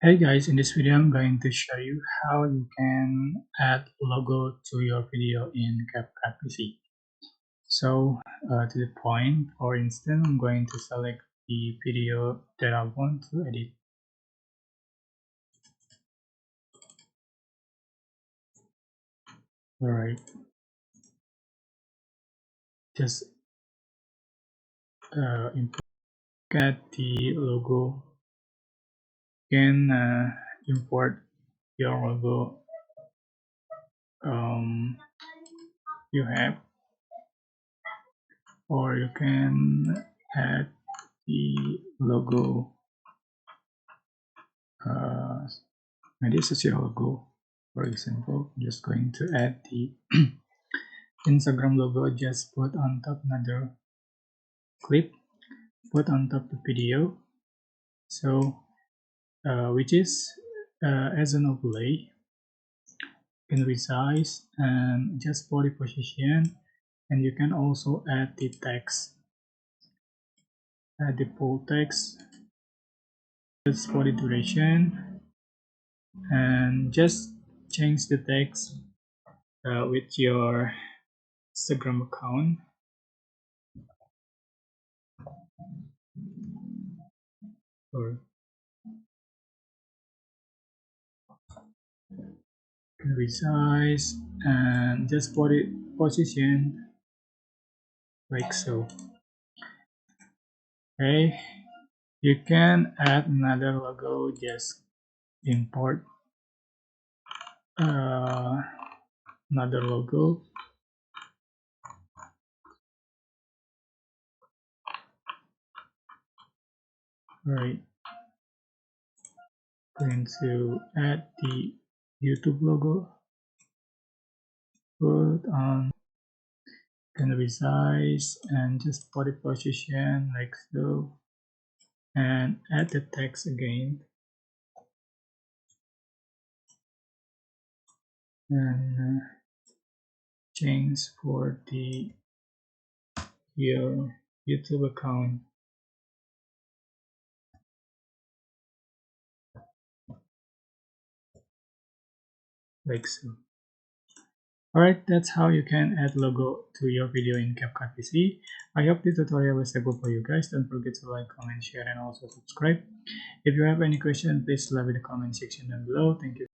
Hey guys, in this video I'm going to show you how you can add logo to your video in CapCut PC. So to the point, for instance, I'm going to select the video that I want to edit. Alright, just get the logo. You can import your logo you have, or you can add the logo. This is your logo. For example, I'm just going to add the Instagram logo. Just put on top another clip, put on top the video, so which is as an overlay. You can resize and just body position, and you can also add the text, add the full text, just body duration, and just change the text with your Instagram account. Or resize and just body position like so. Okay, you can add another logo. Just import another logo. Right, going to add the YouTube logo, put on, can resize and just body position like so, and add the text again, and change for the your YouTube account like so. Alright, that's how you can add logo to your video in CapCut PC. I hope this tutorial was helpful for you guys. Don't forget to like, comment, share, and also subscribe. If you have any question, please leave in the comment section down below. Thank you.